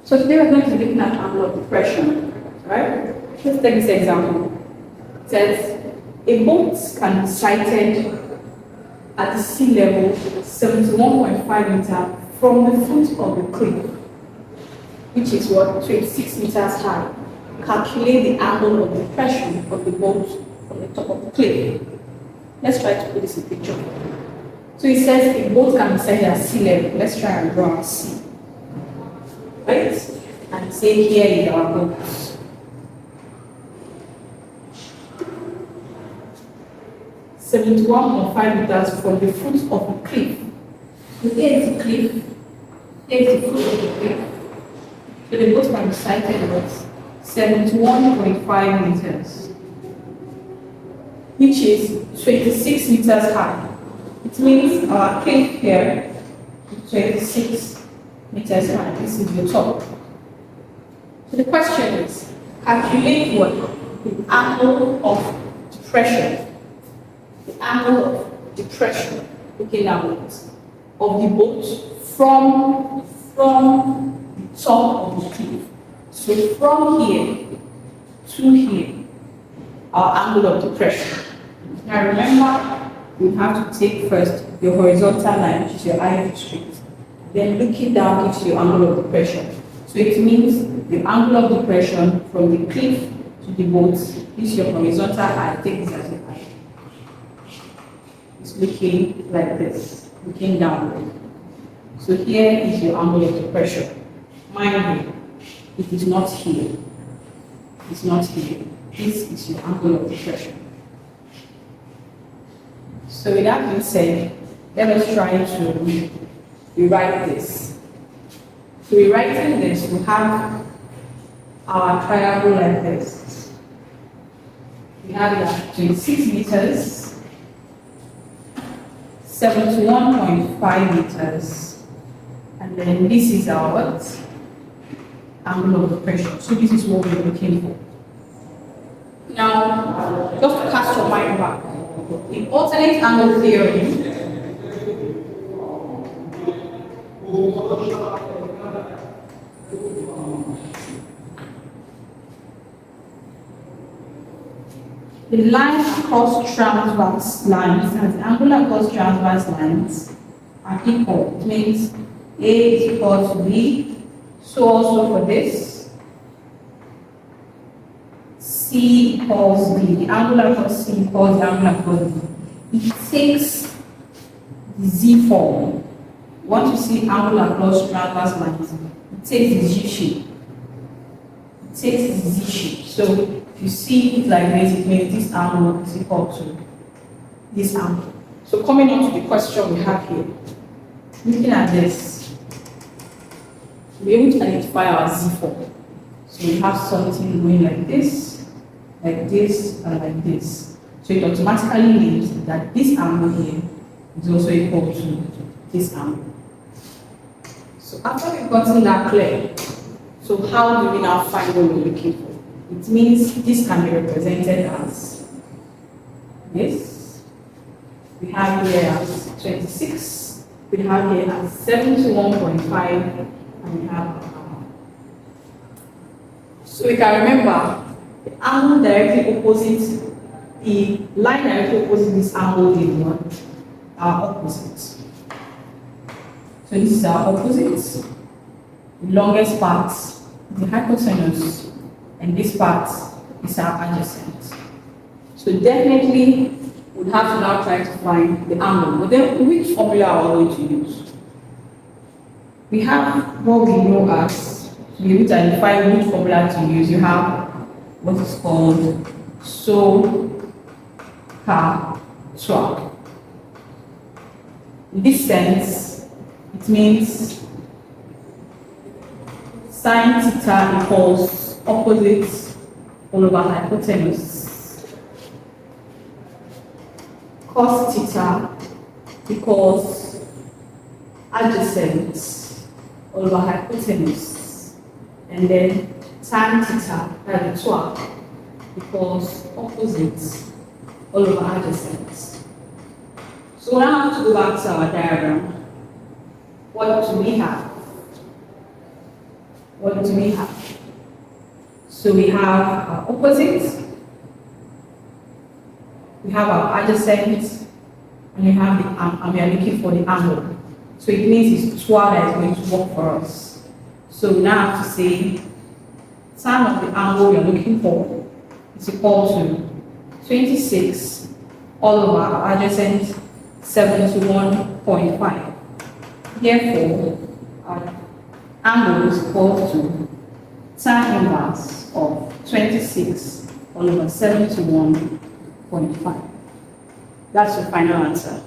So today we're going to be looking at angle of depression, right? Let's take this example. It says a boat can be sighted at the sea level 71.5 meters from the foot of the cliff, which is what, 26 meters high. Calculate the angle of depression of the boat from the top of the cliff. Let's try to put this in picture. So it says a boat can be sighted at sea level. Let's try and draw our sea. Right? And say here is our boat. (71.5 meters from the foot of the cliff. So here is the cliff. Here is the foot of the cliff. So the boat can be sighted at 71.5 meters, which is 26 meters high. It means our cliff here is 26 meters high. This is the top. So the question is, calculate what? The angle of depression. The angle of depression, looking downwards, of the boat from the top of the cliff. So from here to here, our angle of depression. Now remember, you have to take first your horizontal line, which is your eye of the street. Then looking down gives you angle of depression. So it means the angle of depression from the cliff to the boat is your horizontal eye. Take this as your eye. It's looking like this, looking downward. So here is your angle of depression. Mind you, it is not here. It's not here. This is your angle of depression. So with that being said, let us try to rewrite this. So rewriting this, we have our triangle like this. We have it at 26 meters, 71.5 meters, and then this is our what? Angle of depression. So this is what we're looking for. Now, just to cast your mind back, in alternate angle theory, the line across transverse lines and the angle across transverse lines are equal. It means A is equal to B. So also for this, C equals B. The angle across C equals the angle across B. It takes the Z form. Want to see angle across transverse lines? It takes the Z shape. It takes the Z shape. So if you see it like this, it means this angle is equal to this angle. So coming on to the question we have here, looking at this, we're able to identify our Z form. So we have something going like this, and like this. So it automatically means that this angle here is also equal to this angle. So after we've gotten that clear, so how do we now find what we're looking for? It means this can be represented as this. We have here as 26, we have here as 71.5, and we have. So we can remember the angle directly opposite, the line directly opposite this angle is what? Our opposite. So this is our opposite. The longest part, the hypotenuse, and this part is our adjacent. So definitely we'll have to now try to find the angle. But then which formula are we going to use? We have what we know as, to be able to identify which formula to use, you have what is called SOHCAHTOA. In this sense, it means sine theta equals opposite all over hypotenuse. Cos theta equals adjacent all over hypotenuse. And then tan theta, that's TOA, equals opposite all over adjacent. So now I have to go back to our diagram. What do we have? what do we have? So we have our opposite, we have our adjacent, and we have the and we are looking for the angle. So it means it's 12 that is going to work for us. So we now have to say tan of the angle we are looking for is equal to 26 all over our adjacent 71.5. Therefore, our angle is equal to tan inverse of 26 all over 71.5. That's the final answer.